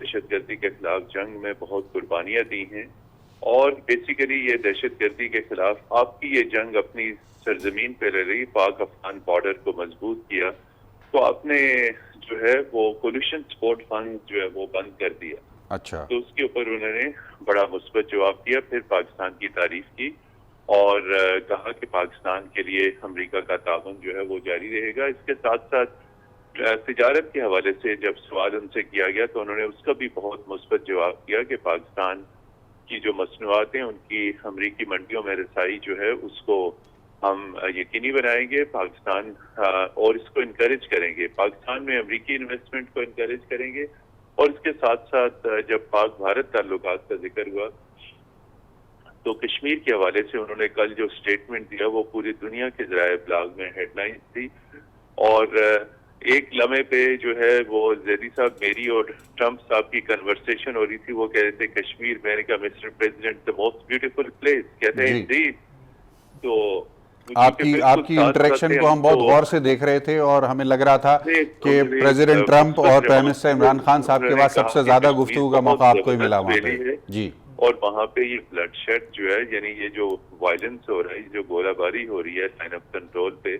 دہشت گردی کے خلاف جنگ میں بہت قربانیاں دی ہیں، اور بیسیکلی یہ دہشت گردی کے خلاف آپ کی یہ جنگ اپنی سرزمین پہ لڑ رہی، پاک افغان بارڈر کو مضبوط کیا، تو آپ نے جو ہے وہ پولوشن سپورٹ فنڈ جو ہے وہ بند کر دیا. اچھا. تو اس کے اوپر انہوں نے بڑا مثبت جواب دیا، پھر پاکستان کی تعریف کی اور کہا کہ پاکستان کے لیے امریکہ کا تعاون جو ہے وہ جاری رہے گا. اس کے ساتھ ساتھ تجارت کے حوالے سے جب سوال ان سے کیا گیا تو انہوں نے اس کا بھی بہت مثبت جواب دیا کہ پاکستان کی جو مصنوعات ہیں ان کی امریکی منڈیوں میں رسائی جو ہے اس کو ہم یقینی بنائیں گے، پاکستان اور اس کو انکریج کریں گے، پاکستان میں امریکی انویسٹمنٹ کو انکریج کریں گے. اور اس کے ساتھ ساتھ جب پاک بھارت تعلقات کا ذکر ہوا تو کشمیر کے حوالے سے انہوں نے کل جو سٹیٹمنٹ دیا وہ پوری دنیا کے ذرائع ابلاغ میں ہیڈ لائنز تھی. اور ایک لمحے پہ جو ہے وہ زیدی صاحب میری اور ٹرمپ صاحب کی کنورسیشن ہو رہی تھی، وہ کہہ رہے تھے کشمیر، میں نے کہا mister president the most beautiful place, کہتے ہیں انڈیڈ. تو آپ کی انٹریکشن کو ہم بہت غور سے دیکھ رہے تھے اور ہمیں لگ رہا تھا کہ پریزیڈنٹ ٹرمپ اور پرائم منسٹر عمران خان صاحب کے بعد سب سے زیادہ گفتگو کا موقع آپ کو ہی ملا وہاں پہ. جی. اور وہاں پہ یہ بلڈ شیڈ جو ہے، یعنی یہ جو وائلنس ہو رہا ہے، جو گولہ باری ہو رہی ہے لائن آف کنٹرول پہ،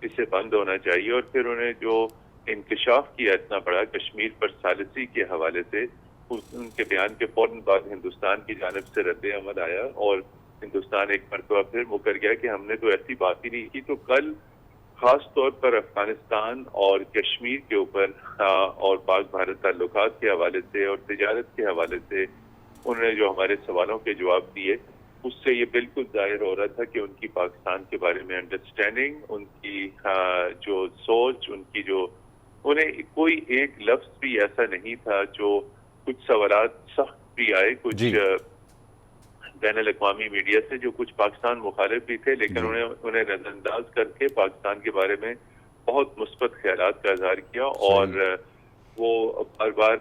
اسے بند ہونا چاہیے. اور پھر انہیں جو انکشاف کیا اتنا بڑا کشمیر پر ثالثی کے حوالے سے، ان کے بیان کے فوراً بعد ہندوستان کی جانب سے رد عمل آیا اور ہندوستان ایک مرتبہ پھر مکر گیا کہ ہم نے تو ایسی بات ہی نہیں کی. تو کل خاص طور پر افغانستان اور کشمیر کے اوپر اور پاک بھارت تعلقات کے حوالے سے اور تجارت کے حوالے سے انہوں نے جو ہمارے سوالوں کے جواب دیے، اس سے یہ بالکل ظاہر ہو رہا تھا کہ ان کی پاکستان کے بارے میں انڈرسٹینڈنگ، ان کی جو سوچ، ان کی جو، انہیں کوئی ایک لفظ بھی ایسا نہیں تھا جو کچھ سوالات سخت بھی آئے، کچھ بین الاقوامی میڈیا سے جو کچھ پاکستان مخالف بھی تھے، لیکن انہیں نظر انداز کر کے پاکستان کے بارے میں بہت مثبت خیالات کا اظہار کیا. اور وہ بار بار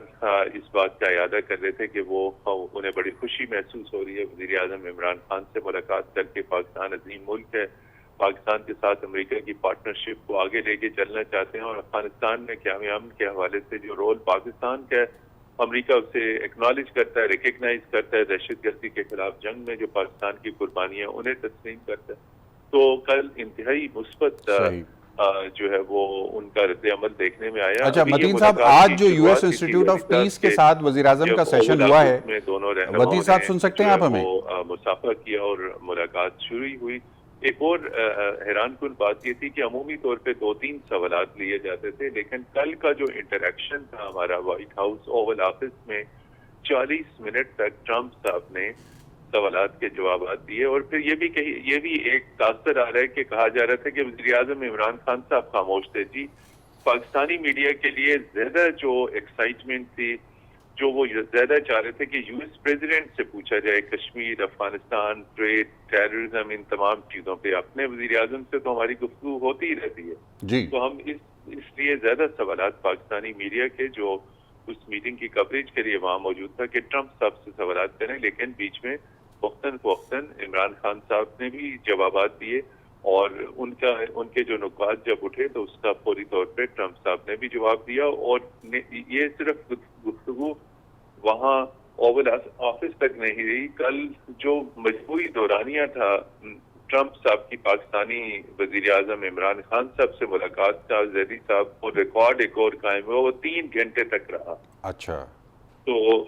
اس بات کا اعادہ کر رہے تھے کہ وہ انہیں بڑی خوشی محسوس ہو رہی ہے وزیر اعظم عمران خان سے ملاقات کر کے. پاکستان عظیم ملک ہے، پاکستان کے ساتھ امریکہ کی پارٹنرشپ کو آگے لے کے چلنا چاہتے ہیں، اور افغانستان میں قیام امن کے حوالے سے جو رول پاکستان کا ہے، امریکہ اسے ایکنالج کرتا ہے، ریکگنائز کرتا ہے، دہشت گردی کے خلاف جنگ میں جو پاکستان کی قربانیاں انہیں تسلیم کرتا ہے. تو کل انتہائی مثبت جو ہے وہ ان کا رد عمل دیکھنے میں آیا. اچھا متین صاحب، آج جو U S institute of peace کے ساتھ وزیر اعظم کا سیشن ہوا ہے، متین صاحب سن سکتے ہیں آپ ہمیں؟ مسافہ کیا اور ملاقات شروع ہوئی. ایک اور حیران کن بات یہ تھی کہ عمومی طور پہ 2-3 سوالات لیے جاتے تھے، لیکن کل کا جو انٹریکشن تھا ہمارا وائٹ ہاؤس اوول آفس میں، 40 منٹ تک ٹرمپ صاحب نے سوالات کے جوابات دیے. اور پھر یہ بھی ایک تاثر آ رہا ہے کہ کہا جا رہا تھا کہ وزیر اعظم عمران خان صاحب خاموش تھے. جی، پاکستانی میڈیا کے لیے زیادہ جو ایکسائٹمنٹ تھی، جو وہ زیادہ چاہ رہے تھے کہ یو ایس پریزیڈنٹ سے پوچھا جائے کشمیر، افغانستان، ٹریڈ، ٹیررزم، ان تمام چیزوں پہ. اپنے وزیر اعظم سے تو ہماری گفتگو ہوتی ہی رہتی ہے جی. تو ہم اس لیے زیادہ سوالات پاکستانی میڈیا کے جو اس میٹنگ کی کوریج کے لیے وہاں موجود تھا کہ ٹرمپ صاحب سے سوالات کریں، لیکن بیچ میں وقتاً فوقتاً عمران خان صاحب نے بھی جوابات دیے، اور ان کے جو نکات جب اٹھے تو اس کا فوری طور پہ ٹرمپ صاحب نے بھی جواب دیا. اور یہ صرف گفتگو وہاں اوول آفس تک نہیں رہی. کل جو مجموعی دورانیہ تھا ٹرمپ صاحب کی پاکستانی وزیر اعظم عمران خان صاحب سے ملاقات کا، زیدی صاحب کو ریکارڈ ایک اور قائم ہوا، وہ 3 گھنٹے تک رہا. اچھا. تو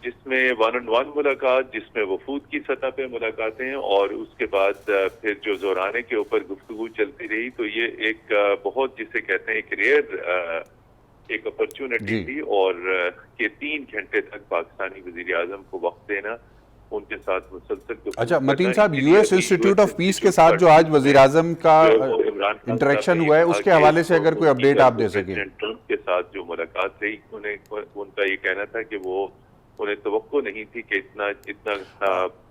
جس میں 1-on-1 ملاقات، جس میں وفود کی سطح پہ ملاقاتیں، اور اس کے بعد پھر جو زورانے کے اوپر گفتگو چلتی رہی. تو یہ ایک بہت، جسے کہتے ہیں ایک ریئر ایک اپرچونٹی تھی. اور یہ 3 گھنٹے تک پاکستانی وزیر اعظم کو وقت دینا، ان کے ساتھ مسلسل. اچھا متین صاحب، U S institute of peace کے ساتھ جو آج وزیر اعظم کا انٹریکشن ہوا ہے، اس کے حوالے سے اگر کوئی اپڈیٹ آپ دے سکیں. ٹرمپ کے ساتھ جو ملاقات رہی، ان کا یہ کہنا تھا کہ وہ انہیں توقع نہیں تھی کہ اتنا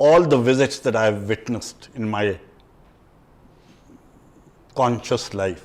all the visits that I have witnessed in my conscious life,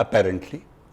apparently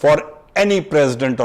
for any president or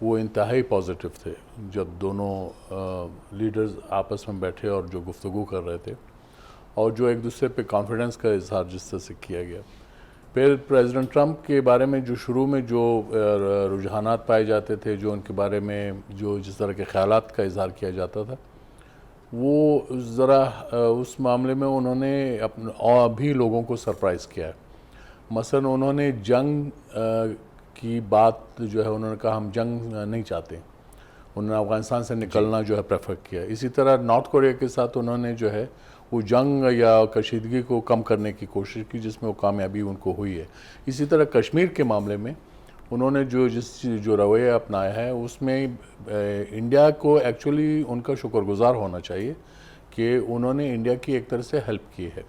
وہ انتہائی پازیٹیو تھے جب دونوں لیڈرز آپس میں بیٹھے اور جو گفتگو کر رہے تھے، اور جو ایک دوسرے پہ کانفیڈنس کا اظہار جس طرح سے کیا گیا. پھر پریزیڈنٹ ٹرمپ کے بارے میں جو شروع میں جو رجحانات پائے جاتے تھے، جو ان کے بارے میں جو جس طرح کے خیالات کا اظہار کیا جاتا تھا، وہ ذرا اس معاملے میں انہوں نے اور بھی لوگوں کو سرپرائز کیا ہے. مثلا انہوں نے جنگ کی بات جو ہے انہوں نے کہا ہم جنگ نہیں چاہتے، انہوں نے افغانستان سے نکلنا جو ہے پریفر کیا. اسی طرح نارتھ کوریا کے ساتھ انہوں نے جو ہے وہ جنگ یا کشیدگی کو کم کرنے کی کوشش کی، جس میں وہ کامیابی ان کو ہوئی ہے. اسی طرح کشمیر کے معاملے میں انہوں نے جو رویہ اپنایا ہے، اس میں انڈیا کو ایکچولی ان کا شکر گزار ہونا چاہیے کہ انہوں نے انڈیا کی ایک طرح سے ہیلپ کی ہے.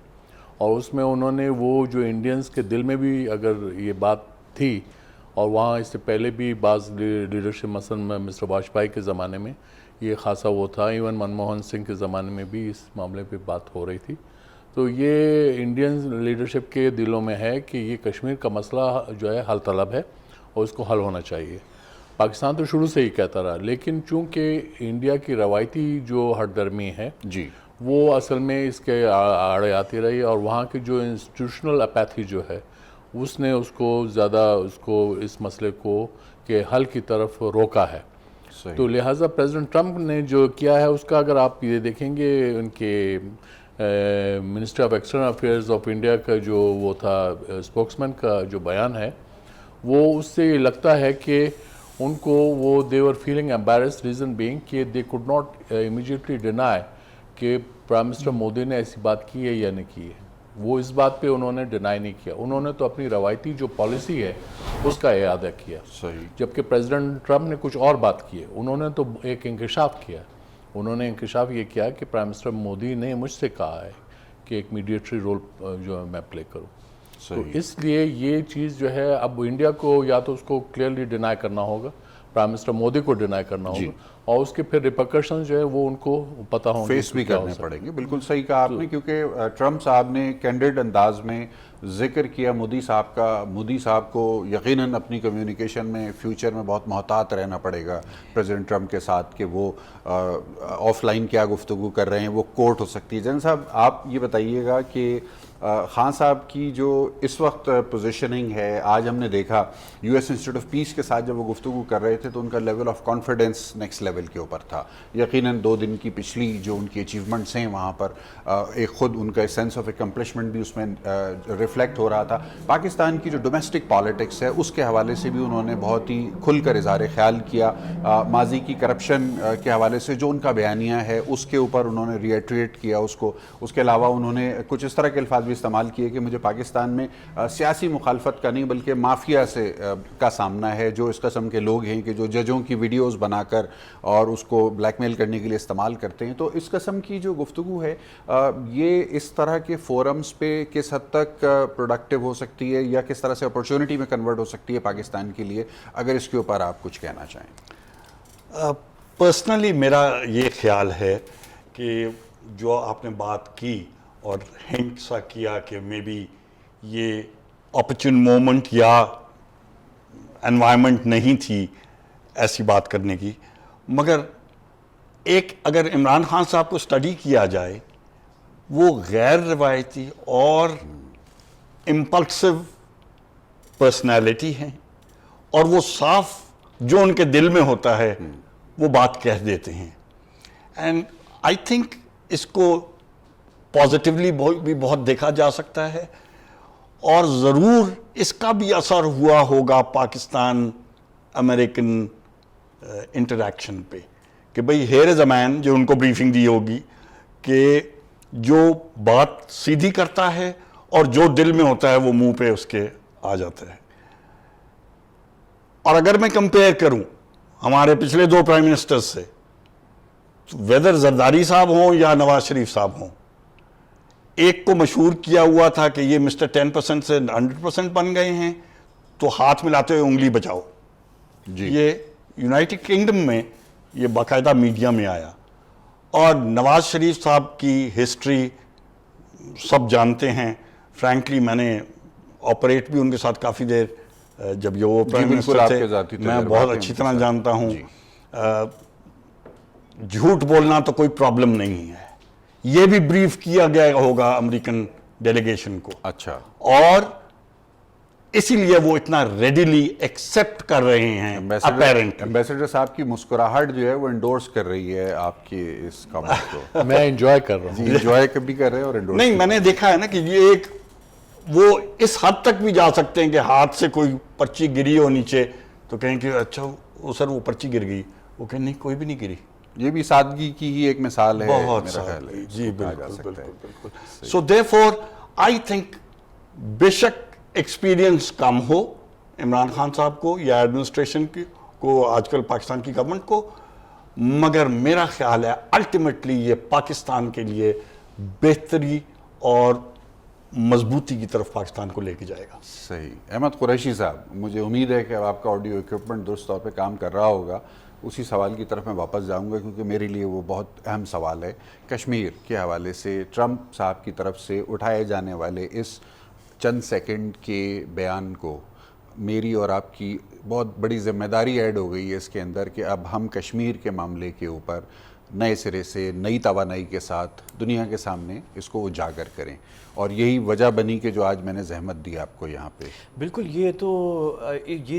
اور اس میں انہوں نے وہ جو انڈینز کے دل میں بھی اگر یہ بات تھی، اور وہاں اس سے پہلے بھی بعض لیڈرشپ مثلا مسٹر واجپئی کے زمانے میں یہ خاصا وہ تھا، ایون منموہن سنگھ کے زمانے میں بھی اس معاملے پہ بات ہو رہی تھی. تو یہ انڈین لیڈرشپ کے دلوں میں ہے کہ یہ کشمیر کا مسئلہ جو ہے حل طلب ہے اور اس کو حل ہونا چاہیے. پاکستان تو شروع سے ہی کہتا رہا، لیکن چونکہ انڈیا کی روایتی جو ہٹ درمی ہے جی وہ اصل میں اس کے آڑے آتی رہی، اور وہاں کی جو انسٹیٹیوشنل اپیتھی جو ہے اس نے اس کو زیادہ اس مسئلے کو کہ حل کی طرف روکا ہے. تو لہٰذا پریزیڈنٹ ٹرمپ نے جو کیا ہے اس کا اگر آپ یہ دیکھیں گے ان کے minister of external affairs of India کا جو وہ تھا اسپوکسمین کا جو بیان ہے، وہ اس سے یہ لگتا ہے کہ ان کو وہ دے ور فیلنگ ایمبیرسڈ، ریزن بینگ کہ they could not immediately deny کہ پرائم منسٹر مودی نے ایسی بات کی ہے یا نہیں کی ہے. وہ اس بات پہ انہوں نے ڈینائی نہیں کیا، انہوں نے تو اپنی روایتی جو پالیسی ہے اس کا اعادہ کیا. جبکہ پریزیڈنٹ ٹرمپ نے کچھ اور بات کی ہے، انہوں نے تو ایک انکشاف کیا. انہوں نے انکشاف یہ کیا کہ پرائم منسٹر مودی نے مجھ سے کہا ہے کہ ایک میڈیٹری رول جو میں پلے کروں. تو اس لیے یہ چیز جو ہے اب انڈیا کو یا تو اس کو کلیئرلی ڈینائی کرنا ہوگا، پرائم منسٹر مودی کو ڈینائی کرنا ہوگا، اور اس کے پھر ریپرکشن جو ہے وہ ان کو پتہ ہوں گے، فیس بھی کرنے پڑیں گے. بالکل صحیح کہا آپ نے، کیونکہ ٹرمپ صاحب نے کینڈیڈ انداز میں ذکر کیا مودی صاحب کا. مودی صاحب کو یقیناً اپنی کمیونیکیشن میں فیوچر میں بہت محتاط رہنا پڑے گا پریزیڈنٹ ٹرمپ کے ساتھ کہ وہ آف لائن کیا گفتگو کر رہے ہیں وہ کوٹ ہو سکتی ہے. جن صاحب آپ یہ بتائیے گا کہ خان صاحب کی جو اس وقت پوزیشننگ ہے، آج ہم نے دیکھا U S institute of peace کے ساتھ جب وہ گفتگو کر رہے تھے تو ان کا level of confidence next level کے اوپر تھا. یقیناً 2 دن کی پچھلی جو ان کی اچیومنٹس ہیں وہاں پر ایک خود ان کا سینس آف اکمپلشمنٹ بھی اس میں ریفلیکٹ ہو رہا تھا. پاکستان کی جو ڈومیسٹک پالیٹکس ہے اس کے حوالے سے بھی انہوں نے بہت ہی کھل کر اظہار خیال کیا. ماضی کی کرپشن کے حوالے سے جو ان کا بیانیہ ہے اس کے اوپر انہوں نے ریٹریٹ کیا اس کو. اس کے علاوہ انہوں نے کچھ اس طرح کے الفاظ بھی استعمال کیے کہ مجھے پاکستان میں سیاسی مخالفت کا نہیں بلکہ مافیا سے کا سامنا ہے، جو اس قسم کے لوگ ہیں کہ جو ججوں کی ویڈیوز بنا کر اور اس کو بلیک میل کرنے کے لیے استعمال کرتے ہیں. تو اس قسم کی جو گفتگو ہے یہ اس طرح کے فورمز پہ کس حد تک پروڈکٹیو ہو سکتی ہے یا کس طرح سے اپرچونٹی میں کنورٹ ہو سکتی ہے پاکستان کے لیے، اگر اس کے اوپر آپ کچھ کہنا چاہیں؟ پرسنلی میرا یہ خیال ہے کہ جو آپ نے بات کی اور ہنٹ سا کیا کہ مے بی یہ اپرچون مومنٹ یا انوائرمنٹ نہیں تھی ایسی بات کرنے کی، مگر ایک اگر عمران خان صاحب کو اسٹڈی کیا جائے وہ غیر روایتی اور امپلسو پرسنالٹی ہیں، اور وہ صاف جو ان کے دل میں ہوتا ہے وہ بات کہہ دیتے ہیں. اینڈ آئی تھنک اس کو پازیٹیولی بھی بہت دیکھا جا سکتا ہے، اور ضرور اس کا بھی اثر ہوا ہوگا پاکستان امریکن انٹریکشن پہ کہ بھئی ہیر از اے مین، جو ان کو بریفنگ دی ہوگی کہ جو بات سیدھی کرتا ہے اور جو دل میں ہوتا ہے وہ منہ پہ اس کے آ جاتا ہے. اور اگر میں کمپیئر کروں ہمارے پچھلے 2 پرائم منسٹر سے، ویدر زرداری صاحب ہوں یا نواز شریف صاحب ہوں، ایک کو مشہور کیا ہوا تھا کہ یہ مسٹر 10% سے 100% بن گئے ہیں تو ہاتھ ملاتے ہوئے انگلی بچاؤ. یہ یونائٹڈ کنگڈم میں یہ باقاعدہ میڈیا میں آیا، اور نواز شریف صاحب کی ہسٹری سب جانتے ہیں. فرینکلی میں نے آپریٹ بھی ان کے ساتھ کافی دیر جب یہ وہ پرائم منسٹر تھے میں بہت اچھی طرح جانتا ہوں. جھوٹ بولنا تو کوئی پرابلم نہیں ہے. یہ بھی بریف کیا گیا ہوگا امریکن ڈیلیگیشن کو. اچھا. اور اسی لیے وہ اتنا ریڈیلی ایکسپٹ کر رہے ہیں. ایمبیسڈر صاحب کی مسکراہٹ جو ہے وہ انڈورس کر رہی ہے آپ کی اس کامنٹ کو. میں انجوائے کر رہا ہوں. انجوائے کبھی کر رہے ہیں اور انڈورس نہیں, میں نے دیکھا ہے نا کہ یہ ایک وہ اس حد تک بھی جا سکتے ہیں کہ ہاتھ سے کوئی پرچی گری ہو نیچے تو کہیں کہ اچھا سر وہ پرچی گر گئی, وہ کہیں نہیں کوئی بھی نہیں گری. یہ بھی سادگی کی ہی ایک مثال ہے. بہت سادگی. جی بالکل. سو دیرفور آئی تھنک بے شک ایکسپیرینس کم ہو عمران خان صاحب کو یا ایڈمنسٹریشن کو, آج کل پاکستان کی گورنمنٹ کو, مگر میرا خیال ہے الٹیمیٹلی یہ پاکستان کے لیے بہتری اور مضبوطی کی طرف پاکستان کو لے کے جائے گا. صحیح. احمد قریشی صاحب, مجھے امید ہے کہ آپ کا آڈیو ایکوپمنٹ درست طور پہ کام کر رہا ہوگا. اسی سوال کی طرف میں واپس جاؤں گا کیونکہ میرے لیے وہ بہت اہم سوال ہے. کشمیر کے حوالے سے ٹرمپ صاحب کی طرف سے اٹھائے جانے والے اس چند سیکنڈ کے بیان کو میری اور آپ کی بہت بڑی ذمہ داری ایڈ ہو گئی ہے اس کے اندر کہ اب ہم کشمیر کے معاملے کے اوپر نئے سرے سے نئی توانائی کے ساتھ دنیا کے سامنے اس کو اجاگر کریں, اور یہی وجہ بنی کہ جو آج میں نے زحمت دی آپ کو یہاں پہ. بالکل. یہ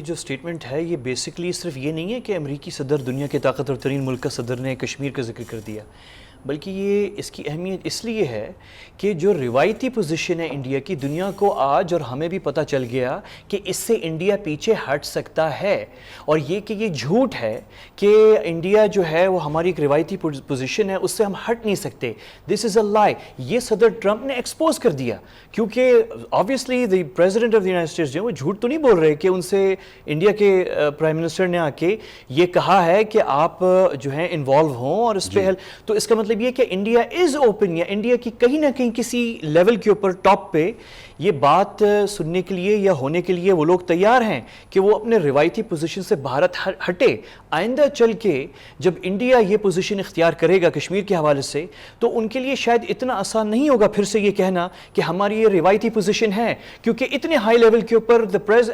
جو سٹیٹمنٹ ہے یہ بیسکلی صرف یہ نہیں ہے کہ امریکی صدر دنیا کے طاقتور ترین ملک کا صدر نے کشمیر کا ذکر کر دیا, بلکہ یہ اس کی اہمیت اس لیے ہے کہ جو روایتی پوزیشن ہے انڈیا کی, دنیا کو آج اور ہمیں بھی پتہ چل گیا کہ اس سے انڈیا پیچھے ہٹ سکتا ہے. اور یہ کہ یہ جھوٹ ہے کہ انڈیا جو ہے وہ ہماری ایک روایتی پوزیشن ہے, اس سے ہم ہٹ نہیں سکتے. دس از اے لائی. یہ صدر ٹرمپ نے ایکسپوز کر دیا, کیونکہ obviously the president of the United States جو ہے وہ جھوٹ تو نہیں بول رہے کہ ان سے انڈیا کے پرائم منسٹر نے آ کے یہ کہا ہے کہ آپ جو ہیں انوالو ہوں اور اس پہ تو اس کا مطلب یہ کہ انڈیا از اوپن, یا انڈیا کی کہیں نہ کہیں کسی لیول کے اوپر ٹاپ پہ یہ بات سننے کے لیے یا ہونے کے لیے وہ لوگ تیار ہیں کہ وہ اپنے روایتی پوزیشن سے بھارت ہٹے. آئندہ چل کے جب انڈیا یہ پوزیشن اختیار کرے گا کشمیر کے حوالے سے تو ان کے لیے شاید اتنا آسان نہیں ہوگا پھر سے یہ کہنا کہ ہماری یہ روایتی پوزیشن ہے, کیونکہ اتنے ہائی لیول کے اوپر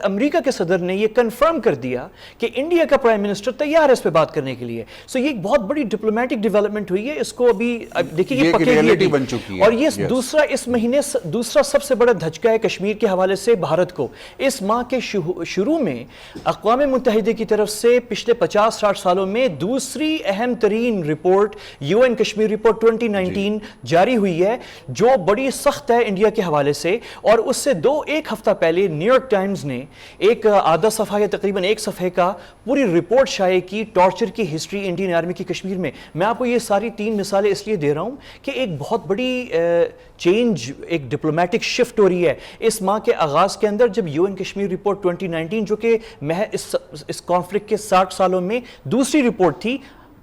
امریکہ کے صدر نے یہ کنفرم کر دیا کہ انڈیا کا پرائم منسٹر تیار ہے اس پہ بات کرنے کے لیے. سو یہ ایک بہت بڑی ڈپلومیٹک ڈیولپمنٹ ہوئی ہے. اس کو ابھی دیکھیے یہ ریئلٹی بن چکی ہے. اور یہ دوسرا اس مہینے دوسرا سب سے بڑا دھچکا ہے کشمیر کے حوالے سے بھارت کو. اس ماہ کے شروع میں اقوام متحدہ کی طرف سے پچھلے 50-60 سالوں میں دوسری اہم ترین report U N Kashmir report 2019 جاری ہوئی ہے, جو بڑی سخت ہے انڈیا کے حوالے سے. اور اس سے ایک ہفتہ پہلے نیو یارک ٹائمز نے ایک آدھا صفحہ یا تقریباً ایک صفحے کا پوری رپورٹ شائع کی ٹارچر کی ہسٹری انڈین آرمی کی کشمیر میں. میں آپ کو یہ ساری 3 مثالیں اس لیے دے رہا ہوں کہ ایک بہت بڑی چینج, ایک ڈپلومیٹک شفٹ ہو رہی ہے اس ماہ کے آغاز کے اندر, جب یو این کشمیر رپورٹ 2019 جو کہ اس کانفلکٹ کے 60 سالوں میں دوسری رپورٹ تھی,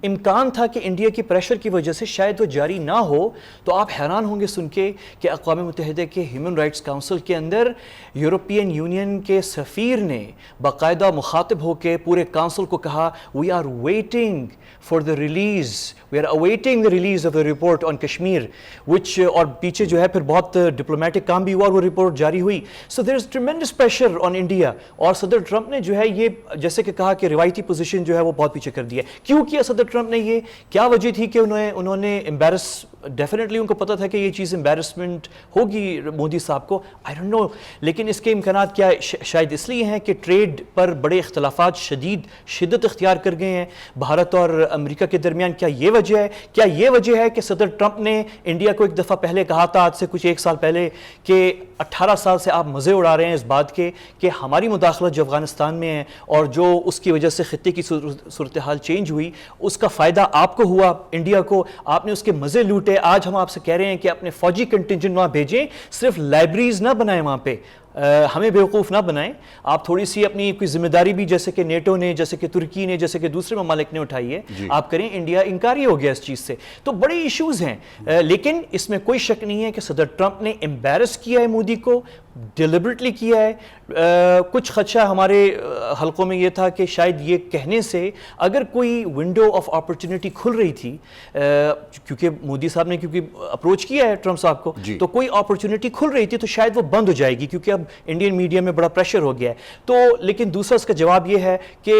امکان تھا کہ انڈیا کی پریشر کی وجہ سے شاید وہ جاری نہ ہو. تو آپ حیران ہوں گے سن کے کہ اقوام متحدہ کے ہیومن رائٹس کاؤنسل کے اندر یورپین یونین کے سفیر نے باقاعدہ مخاطب ہو کے پورے کاؤنسل کو کہا, we are waiting for the release, we are awaiting the release of the report on Kashmir, which اور پیچھے جو ہے پھر بہت ڈپلومیٹک کام بھی ہوا اور وہ رپورٹ جاری ہوئی. سو دیر از ٹریمینڈس پریشر آن انڈیا. اور صدر ٹرمپ نے جو ہے یہ جیسے کہ کہا کہ روایتی پوزیشن جو ہے وہ بہت پیچھے کر دیا. کیوں کیا صدر ٹرمپ نے یہ, کیا وجہ تھی کہ انہوں نے امبیرس, ڈیفینیٹلی ان کو پتا تھا کہ یہ چیز امبیرسمنٹ ہوگی مودی صاحب کو, آئی ڈونٹ نو, لیکن اس کے امکانات کیا شاید اس لیے ہیں کہ ٹریڈ پر بڑے اختلافات شدت اختیار کر گئے ہیں بھارت اور امریکہ کے درمیان. کیا یہ وجہ ہے؟ کیا یہ وجہ ہے کہ صدر ٹرمپ نے انڈیا کو ایک دفعہ پہلے کہا تھا, آج سے کچھ 1 سال پہلے, کہ 18 سال سے آپ مزے اڑا رہے ہیں اس بات کے کہ ہماری مداخلت جو افغانستان میں ہے اور جو اس کی وجہ سے خطے کی صورتحال چینج ہوئی, اس کا فائدہ آپ کو ہوا, انڈیا کو, آپ نے اس کے مزے لوٹے. آج ہم آپ سے کہہ رہے ہیں کہ اپنے فوجی کنٹینجنٹ وہاں بھیجیں, صرف لائبریریز نہ بنائیں وہاں پہ, ہمیں بیوقوف نہ بنائیں. آپ تھوڑی سی اپنی کوئی ذمہ داری بھی جیسے کہ نیٹو نے, جیسے کہ ترکی نے, جیسے کہ دوسرے ممالک نے اٹھائی ہے, آپ کریں. انڈیا انکاری ہو گیا اس چیز سے. تو بڑے ایشوز ہیں, لیکن اس میں کوئی شک نہیں ہے کہ صدر ٹرمپ نے امبیرس کیا ہے مودی کو, ڈیلیبریٹلی کیا ہے. کچھ خدشہ ہمارے حلقوں میں یہ تھا کہ شاید یہ کہنے سے اگر کوئی ونڈو آف اپرچونٹی کھل رہی تھی, کیونکہ مودی صاحب نے کیونکہ اپروچ کیا ہے ٹرمپ صاحب کو, تو کوئی اپرچونٹی کھل رہی تھی تو شاید وہ بند ہو جائے گی, کیونکہ اب انڈین میڈیا میں بڑا پریشر ہو گیا ہے. تو لیکن دوسرا اس کا جواب یہ ہے کہ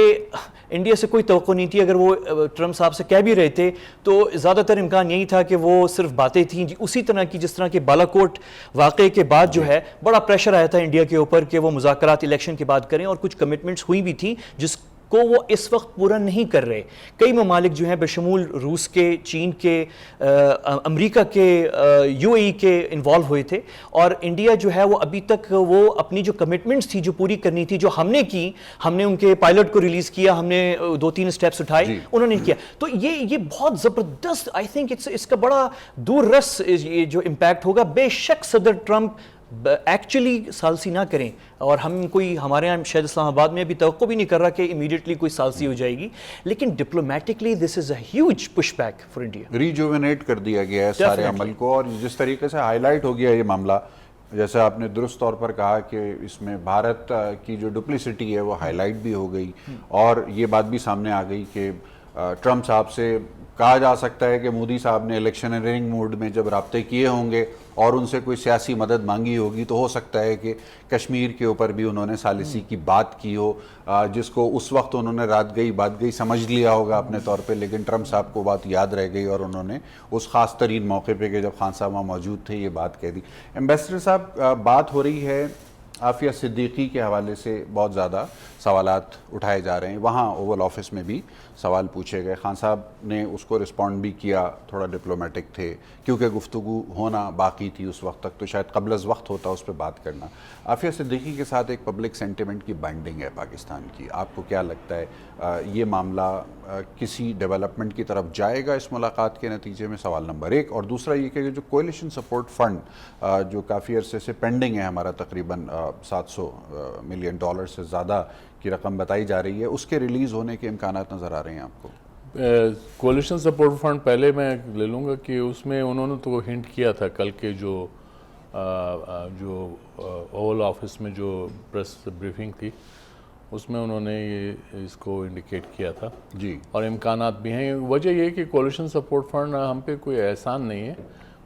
انڈیا سے کوئی توقع نہیں تھی. اگر وہ ٹرمپ صاحب سے کہہ بھی رہے تھے تو زیادہ تر امکان یہی تھا کہ وہ صرف باتیں تھیں, اسی طرح کی جس طرح کے بالا کوٹ واقعے کے بعد جو ہے بڑا پریشر آیا تھا انڈیا کے اوپر کہ وہ مذاکرات الیکشن کے بعد کریں, اور کچھ کمٹمنٹس ہوئی بھی تھیں جس کو وہ اس وقت پورا نہیں کر رہے. کئی ممالک جو ہیں بشمول روس کے, چین کے, امریکہ کے, یو اے ای کے انوالو ہوئے تھے, اور انڈیا جو ہے وہ ابھی تک وہ اپنی جو کمٹمنٹس تھی جو پوری کرنی تھی, جو ہم نے کی, ہم نے ان کے پائلٹ کو ریلیز کیا, ہم نے 2-3 اسٹیپس اٹھائے, انہوں نے کیا. تو یہ بہت زبردست, آئی تھنک اس کا بڑا دور رس یہ جو امپیکٹ ہوگا. بے شک صدر ٹرمپ ایکچولی سالسی نہ کریں, اور ہمارے یہاں شاید اسلام آباد میں ابھی توقع بھی نہیں کر رہا کہ امیڈیٹلی کوئی سالسی ہو جائے گی, لیکن diplomatically this is a huge push back for India. ریجوینیٹ کر دیا گیا ہے سارے عمل کو, اور جس طریقے سے ہائی لائٹ ہو گیا یہ معاملہ, جیسے آپ نے درست طور پر کہا کہ اس میں بھارت کی جو ڈپلیسٹی ہے وہ ہائی لائٹ بھی ہو گئی, اور یہ بات بھی سامنے آ گئی کہ ٹرمپ صاحب سے کہا جا سکتا ہے کہ مودی صاحب نے الیکشنرنگ موڈ میں جب رابطے کیے ہوں گے اور ان سے کوئی سیاسی مدد مانگی ہوگی تو ہو سکتا ہے کہ کشمیر کے اوپر بھی انہوں نے ثالثی کی بات کی ہو, جس کو اس وقت انہوں نے رات گئی سمجھ لیا ہوگا اپنے طور پہ, لیکن ٹرمپ صاحب کو بات یاد رہ گئی اور انہوں نے اس خاص ترین موقع پہ کہ جب خان صاحب وہاں موجود تھے یہ بات کہہ دی. ایمبیسڈر صاحب, بات ہو رہی ہے عافیہ صدیقی کے حوالے سے, بہت زیادہ سوالات اٹھائے جا رہے ہیں, وہاں اوول آفس میں بھی سوال پوچھے گئے, خان صاحب نے اس کو رسپونڈ بھی کیا, تھوڑا ڈپلومیٹک تھے کیونکہ گفتگو ہونا باقی تھی اس وقت تک, تو شاید قبل از وقت ہوتا اس پہ بات کرنا. عافیہ صدیقی کے ساتھ ایک پبلک سینٹیمنٹ کی بائنڈنگ ہے پاکستان کی, آپ کو کیا لگتا ہے یہ معاملہ کسی ڈیولپمنٹ کی طرف جائے گا اس ملاقات کے نتیجے میں؟ سوال نمبر 1. اور دوسرا یہ کہ جو کولیشن سپورٹ فنڈ جو کافی عرصے سے پینڈنگ ہے ہمارا, تقریباً $700 ملین سے زیادہ کی رقم بتائی جا رہی ہے, اس کے ریلیز ہونے کے امکانات نظر آ رہے ہیں آپ کو؟ کولیشن سپورٹ فنڈ پہلے میں لے لوں گا کہ اس میں انہوں نے تو ہنٹ کیا تھا کل کے جو اوول آفس میں جو پریس بریفنگ تھی اس میں انہوں نے اس کو انڈیکیٹ کیا تھا جی, اور امکانات بھی ہیں. وجہ یہ کہ کولیشن سپورٹ فنڈ ہم پہ کوئی احسان نہیں ہے,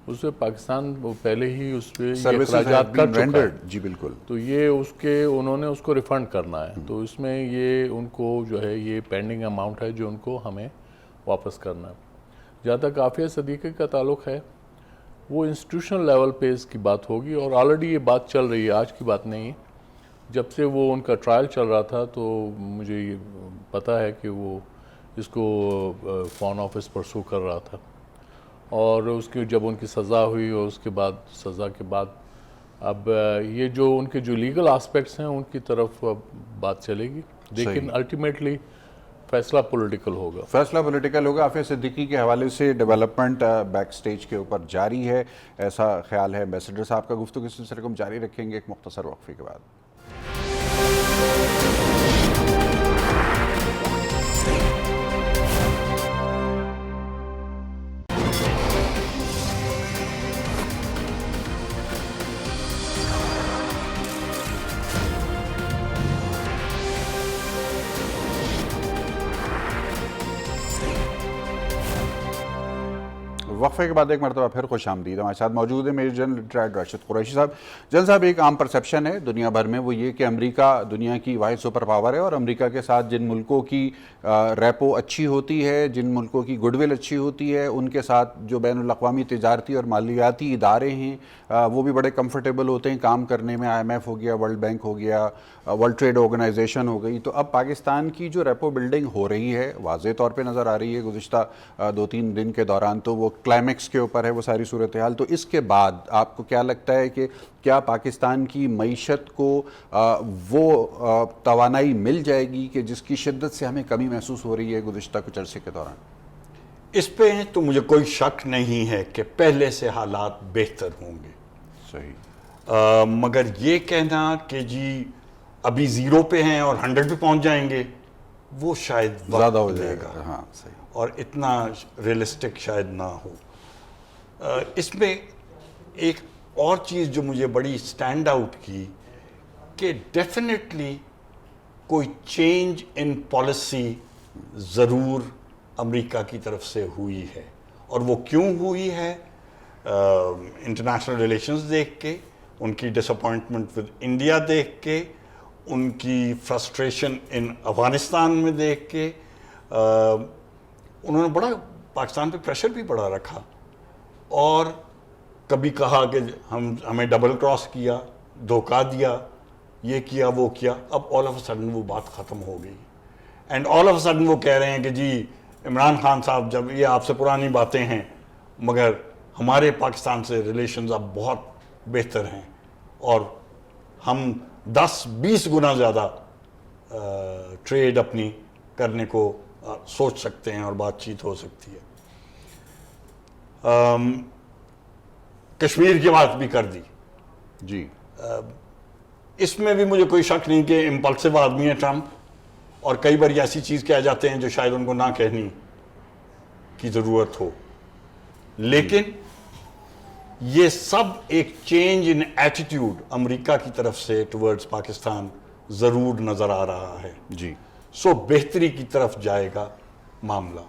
اس پہ پاکستان پہلے ہی اس پہ اخراجات کر چکا ہے. جی بالکل, تو یہ انہوں نے اس کو ریفنڈ کرنا ہے, تو اس میں یہ ان کو جو ہے یہ پینڈنگ اماؤنٹ ہے جو ان کو ہمیں واپس کرنا ہے. جہاں تک عافیہ صدیقی کا تعلق ہے وہ انسٹیٹیوشنل لیول پہ اس کی بات ہوگی, اور آلریڈی یہ بات چل رہی ہے, آج کی بات نہیں ہے. جب سے وہ ان کا ٹرائل چل رہا تھا تو مجھے یہ پتہ ہے کہ وہ اس کو فارن آفس پرسو کر رہا تھا, اور اس کی جب ان کی سزا ہوئی اور اس کے بعد سزا کے بعد اب یہ جو ان کے جو لیگل آسپیکٹس ہیں ان کی طرف بات چلے گی, لیکن الٹیمیٹلی فیصلہ پولیٹیکل ہوگا. عافیہ صدیقی کے حوالے سے ڈیولپمنٹ بیک سٹیج کے اوپر جاری ہے, ایسا خیال ہے. ایمبیسڈر صاحب کا گفتگو اس سلسلے کو ہم جاری رکھیں گے ایک مختصر وقفے کے بعد. وقفے کے بعد ایک مرتبہ پھر خوش آمدید. ہمارے ساتھ موجود ہیں major general retired Rashid Qureshi صاحب. جنرل صاحب, ایک عام پرسیپشن ہے دنیا بھر میں وہ یہ کہ امریکہ دنیا کی واحد سپر پاور ہے, اور امریکہ کے ساتھ جن ملکوں کی ریپو اچھی ہوتی ہے, جن ملکوں کی گڈ ول اچھی ہوتی ہے, ان کے ساتھ جو بین الاقوامی تجارتی اور مالیاتی ادارے ہیں وہ بھی بڑے کمفرٹیبل ہوتے ہیں کام کرنے میں. IMF ہو گیا, ورلڈ بینک ہو گیا, ورلڈ ٹریڈ آرگنائزیشن ہو گئی. تو اب پاکستان کی جو ریپو بلڈنگ ہو رہی ہے واضح طور پہ نظر آ رہی ہے گزشتہ 2-3 دن کے دوران, تو وہ کلائمیکس کے اوپر ہے وہ ساری صورتحال. تو اس کے بعد آپ کو کیا لگتا ہے کہ کیا پاکستان کی معیشت کو وہ توانائی مل جائے گی کہ جس کی شدت سے ہمیں کمی محسوس ہو رہی ہے گزشتہ کچھ عرصے کے دوران؟ اس پہ تو مجھے کوئی شک نہیں ہے کہ پہلے سے حالات بہتر ہوں گے. صحیح. مگر یہ کہنا کہ جی ابھی 0 پہ ہیں اور 100 پہ پہنچ جائیں گے, وہ شاید زیادہ ہو جائے گا. ہاں صحیح. اور اتنا ریئلسٹک شاید نہ ہو. اس میں ایک اور چیز جو مجھے بڑی سٹینڈ آؤٹ کی کہ ڈیفینیٹلی کوئی چینج ان پالیسی ضرور امریکہ کی طرف سے ہوئی ہے. اور وہ کیوں ہوئی ہے؟ انٹرنیشنل ریلیشنز دیکھ کے, ان کی ڈس اپوائنٹمنٹ ود انڈیا دیکھ کے, ان کی فرسٹریشن ان افغانستان میں دیکھ کے, انہوں نے بڑا پاکستان پہ پریشر بھی بڑا رکھا اور کبھی کہا کہ ہمیں ڈبل کراس کیا, دھوکہ دیا, یہ کیا وہ کیا. اب آل آف اے سڈن وہ بات ختم ہو گئی and all of a sudden وہ کہہ رہے ہیں کہ جی عمران خان صاحب جب یہ آپ سے پرانی باتیں ہیں مگر ہمارے پاکستان سے ریلیشنز اب بہت بہتر ہیں اور ہم 10-20 گنا زیادہ ٹریڈ اپنی کرنے کو سوچ سکتے ہیں اور بات چیت ہو سکتی ہے. کشمیر کی بات بھی کر دی جی. اس میں بھی مجھے کوئی شک نہیں کہ امپلسو آدمی ہے ٹرمپ, اور کئی بار ایسی چیز کہہ جاتے ہیں جو شاید ان کو نہ کہنی کی ضرورت ہو, لیکن یہ سب ایک چینج ان ایٹیٹیوڈ امریکہ کی طرف سے ٹورڈز پاکستان ضرور نظر آ رہا ہے. جی. سو بہتری کی طرف جائے گا معاملہ,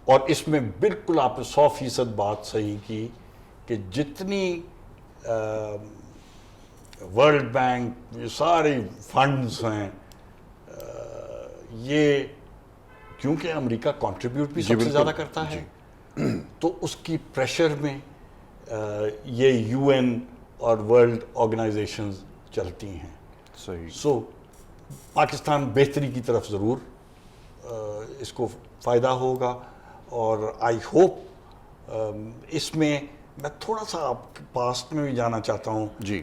اور اس میں بالکل آپ نے 100% بات صحیح کی کہ جتنی ورلڈ بینک یہ سارے فنڈز ہیں یہ کیونکہ امریکہ کنٹریبیوٹ بھی سب سے زیادہ کرتا ہے تو اس کی پریشر میں یہ یو این اور ورلڈ آرگنائزیشنز چلتی ہیں. صحیح. سو پاکستان بہتری کی طرف ضرور اس کو فائدہ ہوگا, اور آئی ہوپ اس میں تھوڑا سا آپ کے پاسٹ میں بھی جانا چاہتا ہوں. جی.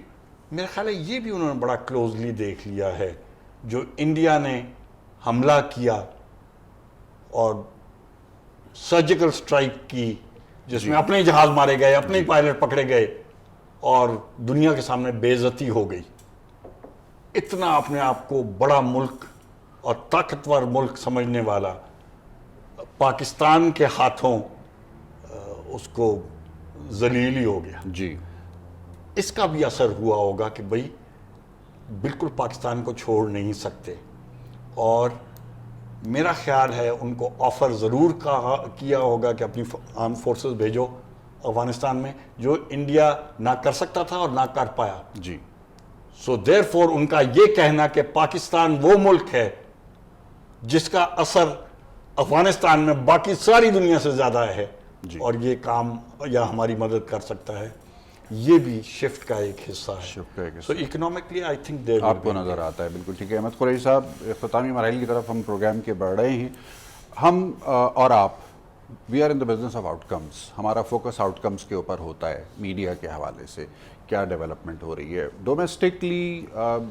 میرا خیال ہے یہ بھی انہوں نے بڑا کلوزلی دیکھ لیا ہے جو انڈیا نے حملہ کیا اور سرجیکل سٹرائک کی جس میں اپنے ہی جہاز مارے گئے, اپنے ہی پائلٹ پکڑے گئے اور دنیا کے سامنے بے عزتی ہو گئی. اتنا اپنے آپ کو بڑا ملک اور طاقتور ملک سمجھنے والا پاکستان کے ہاتھوں اس کو ذلیل ہی ہو گیا. جی. اس کا بھی اثر ہوا ہوگا کہ بھئی بالکل پاکستان کو چھوڑ نہیں سکتے, اور میرا خیال ہے ان کو آفر ضرور کیا ہوگا کہ اپنی آرم فورسز بھیجو افغانستان میں, جو انڈیا نہ کر سکتا تھا اور نہ کر پایا. جی. سو دیر فور ان کا یہ کہنا کہ پاکستان وہ ملک ہے جس کا اثر افغانستان میں باقی ساری دنیا سے زیادہ ہے اور یہ کام یا ہماری مدد کر سکتا ہے, یہ بھی شفٹ کا ایک حصہ ہے. سو اکنامکلی آئی تھنک دیر آپ کو نظر آتا ہے. بالکل ٹھیک ہے. احمد قریشی صاحب, اختتامی مراحل کی طرف ہم پروگرام کے بڑھ رہے ہیں. ہم اور آپ we are in the business of آؤٹ کمز. ہمارا فوکس آؤٹ کمز کے اوپر ہوتا ہے. میڈیا کے حوالے سے کیا ڈیولپمنٹ ہو رہی ہے ڈومیسٹکلی,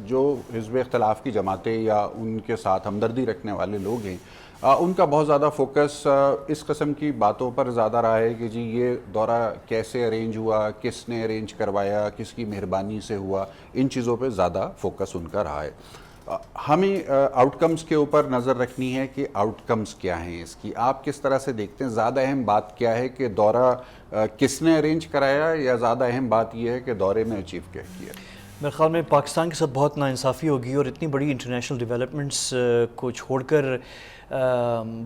جو حزب اختلاف کی جماعتیں یا ان کے ساتھ ہمدردی رکھنے والے لوگ ہیں ان کا بہت زیادہ فوکس اس قسم کی باتوں پر زیادہ رہا ہے کہ جی یہ دورہ کیسے ارینج ہوا, کس نے ارینج کروایا, کس کی مہربانی سے ہوا, ان چیزوں پہ زیادہ فوکس ان کا رہا ہے. ہمیں آؤٹ کمز کے اوپر نظر رکھنی ہے کہ آؤٹ کمز کیا ہیں اس کی. آپ کس طرح سے دیکھتے ہیں, زیادہ اہم بات کیا ہے کہ دورہ کس نے ارینج کرایا, یا زیادہ اہم بات یہ ہے کہ دورے نے اچیو کیا کیا؟ میرے خیال میں پاکستان کے ساتھ بہت ناانصافی ہوگی, اور اتنی بڑی انٹرنیشنل ڈیولپمنٹس کو چھوڑ کر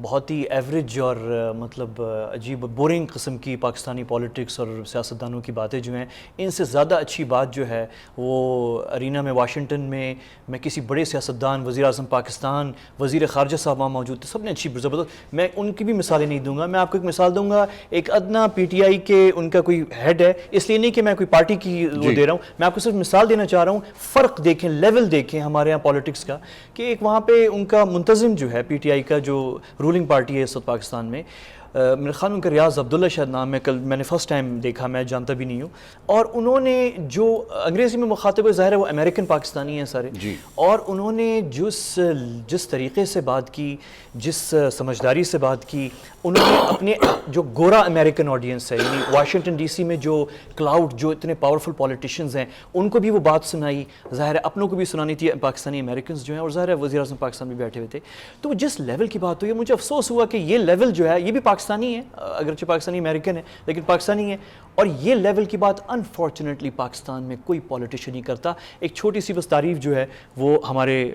بہت ہی ایوریج اور مطلب عجیب بورنگ قسم کی پاکستانی پولیٹکس اور سیاستدانوں کی باتیں جو ہیں, ان سے زیادہ اچھی بات جو ہے وہ ارینا میں واشنگٹن میں کسی بڑے سیاستدان, وزیر اعظم پاکستان, وزیر خارجہ صاحب وہاں موجود تھے, سب نے اچھی زبردست. میں ان کی بھی مثالیں نہیں دوں گا, میں آپ کو ایک مثال دوں گا. ایک ادنا پی ٹی آئی کے ان کا کوئی ہیڈ ہے, اس لیے نہیں کہ میں کوئی پارٹی کی وہ دے رہا ہوں, میں آپ کو صرف مثال دینا چاہ رہا ہوں. فرق دیکھیں, لیول دیکھیں ہمارے یہاں پالیٹکس کا, کہ ایک وہاں پہ ان کا منتظم جو ہے پی ٹی آئی کا جو رولنگ پارٹی ہے اس وقت پاکستان میں, میرے خیال ان کا ریاض عبداللہ شاید نام ہے, کل میں نے فرسٹ ٹائم دیکھا, میں جانتا بھی نہیں ہوں. اور انہوں نے جو انگریزی میں مخاطب ظاہر ہے وہ امریکن پاکستانی ہیں سارے, اور انہوں نے جس طریقے سے بات کی, جس سمجھداری سے بات کی, انہوں نے اپنے جو گورا امریکن آڈینس ہے, یعنی واشنگٹن ڈی سی میں جو کلاؤڈ جو اتنے پاورفل پولیٹیشینز ہیں, ان کو بھی وہ بات سنائی. ظاہر ہے اپنوں کو بھی سنانی تھی, پاکستانی امریکنز جو ہیں, اور ظاہر ہے وزیر اعظم پاکستان بھی بیٹھے ہوئے تھے. تو جس لیول کی بات ہوئی, مجھے افسوس ہوا کہ یہ لیول جو ہے یہ بھی پاکستانی ہے, اگرچہ پاکستانی امریکن ہے لیکن پاکستانی ہے, اور یہ لیول کی بات انفارچونیٹلی پاکستان میں کوئی پولیٹیشین نہیں کرتا. ایک چھوٹی سی بس تعریف جو ہے وہ ہمارے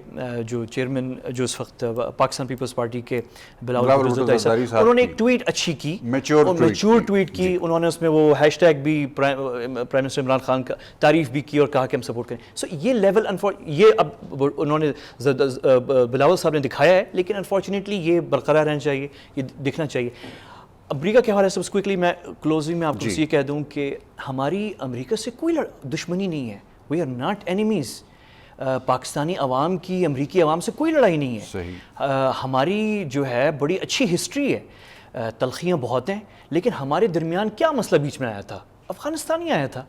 جو چیئرمین جو اس وقت پاکستان پیپلز پارٹی کے بلاول بھٹو صاحب، انہوں نے ایک ٹویٹ اچھی کی، میچور ٹویٹ کی. انہوں نے اس میں وہ ہیش ٹیگ بھی پرائم منسٹر عمران خان کا تعریف بھی کی اور کہا کہ ہم سپورٹ کریں. سو یہ لیول یہ اب انہوں نے بلاول صاحب نے دکھایا ہے، لیکن انفارچونیٹلی یہ برقرار رہنا چاہیے، یہ دکھنا چاہیے. امریکہ کے حوالے سے بس کوئکلی میں کلوزنگ میں آپ کو یہ کہہ دوں کہ ہماری امریکہ سے کوئی دشمنی نہیں ہے. We are not enemies. Pakistani عوام کی امریکی عوام سے کوئی لڑائی نہیں ہے. ہماری جو ہے بڑی اچھی ہسٹری ہے، تلخیاں بہت ہیں، لیکن ہمارے درمیان کیا مسئلہ بیچ میں آیا تھا؟ افغانستان ہی آیا تھا.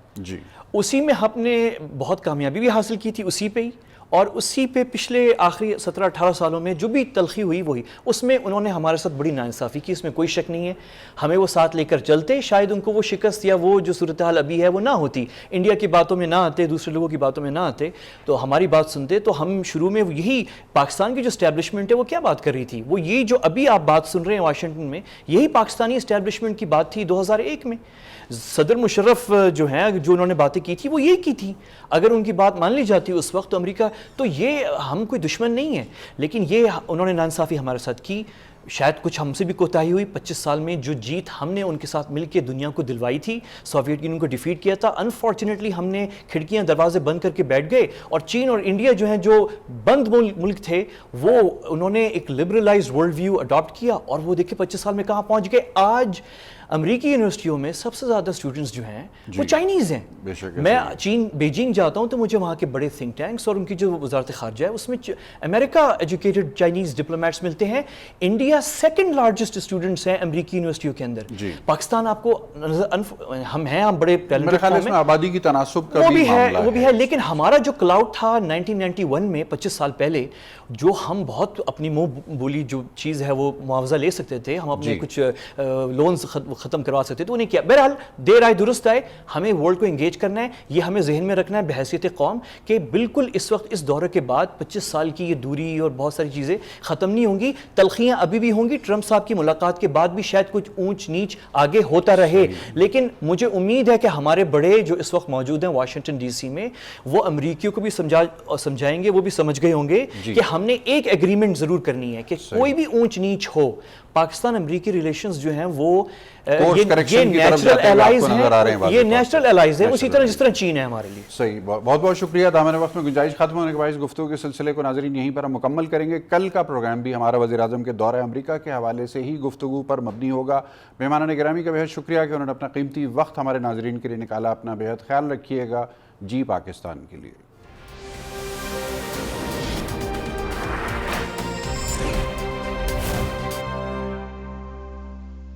اسی میں ہم نے بہت کامیابی بھی حاصل کی تھی اسی پہ ہی، اور اسی پہ پچھلے آخری 17-18 سالوں میں جو بھی تلخی ہوئی وہی، اس میں انہوں نے ہمارے ساتھ بڑی ناانصافی کی، اس میں کوئی شک نہیں ہے. ہمیں وہ ساتھ لے کر چلتے، شاید ان کو وہ شکست یا وہ جو صورتحال ابھی ہے وہ نہ ہوتی، انڈیا کی باتوں میں نہ آتے، دوسرے لوگوں کی باتوں میں نہ آتے، تو ہماری بات سنتے. تو ہم شروع میں یہی پاکستان کی جو اسٹیبلشمنٹ ہے وہ کیا بات کر رہی تھی؟ وہ یہی جو ابھی آپ بات سن رہے ہیں واشنگٹن میں، یہی پاکستانی اسٹیبلشمنٹ کی بات تھی 2001 میں. صدر مشرف جو ہیں، جو انہوں نے باتیں کی تھی وہ یہی کی تھی. اگر ان کی بات مان لی جاتی اس وقت تو امریکہ، تو یہ ہم کوئی دشمن نہیں ہیں، لیکن یہ انہوں نے ناانصافی ہمارے ساتھ کی. شاید کچھ ہم سے بھی کوتاہی ہوئی. 25 سال میں جو جیت ہم نے ان کے ساتھ مل کے دنیا کو دلوائی تھی، سوویت یونین کو ڈیفیٹ کیا تھا، انفارچونیٹلی ہم نے کھڑکیاں دروازے بند کر کے بیٹھ گئے. اور چین اور انڈیا جو ہیں، جو بند ملک تھے، وہ انہوں نے ایک لبرلائزڈ ورلڈ ویو اڈاپٹ کیا، اور وہ دیکھیں 25 سال میں کہاں پہنچ گئے. آج امریکی یونیورسٹیوں میں سب سے زیادہ اسٹوڈنٹس جو ہیں وہ چائنیز ہیں. میں بیجنگ جاتا ہوں تو مجھے وہاں کے بڑے تھنک ٹینکس اور ان کی جو وزارت خارجہ ہے اس میں امریکہ ایجوکیٹڈ چائنیز ڈپلومیٹس ملتے ہیں. انڈیا سیکنڈ لارجسٹ اسٹوڈنٹس ہیں امریکی یونیورسٹیوں کے اندر. پاکستان آپ کو ہم بڑے آبادی کی تناسب کا وہ بھی ہے، لیکن ہمارا جو کلاؤڈ تھا 1991 میں 25 سال پہلے، جو ہم بہت اپنی منہ بولی جو چیز ہے وہ معاوضہ لے سکتے تھے، ہم اپنے کچھ لونز ختم کروا سکتے تو انہیں کیا. بہرحال دیر آئے درست آئے، ہمیں ورلڈ کو انگیج کرنا ہے. یہ ہمیں ذہن میں رکھنا ہے بحیثیت قوم کہ بالکل اس وقت اس دورے کے بعد 25 سال کی یہ دوری اور بہت ساری چیزیں ختم نہیں ہوں گی. تلخیاں ابھی بھی ہوں گی. ٹرمپ صاحب کی ملاقات کے بعد بھی شاید کچھ اونچ نیچ آگے ہوتا رہے، لیکن مجھے امید ہے کہ ہمارے بڑے جو اس وقت موجود ہیں واشنگٹن ڈی سی میں، وہ امریکیوں کو بھی سمجھائیں گے. وہ بھی سمجھ گئے ہوں گے کہ ہم نے ایک ایگریمنٹ ضرور کرنی ہے کہ کوئی بھی اونچ نیچ ہو، پاکستان امریکی ریلیشنز جو ہیں وہ یہ نیچرل الائز ہیں، یہ نیچرل الائز ہیں اسی طرح جس طرح چین ہے ہمارے لیے. صحیح. بہت بہت شکریہ. دامن وقت میں گنجائش ختم ہونے کے بعد گفتگو کے سلسلے کو ناظرین یہیں پر ہم مکمل کریں گے. کل کا پروگرام بھی ہمارا وزیر اعظم کے دورہ امریکہ کے حوالے سے ہی گفتگو پر مبنی ہوگا. مہمانان گرامی کا بہت شکریہ کہ انہوں نے اپنا قیمتی وقت ہمارے ناظرین کے لیے نکالا. اپنا بہت خیال رکھیے گا. جی پاکستان کے لیے.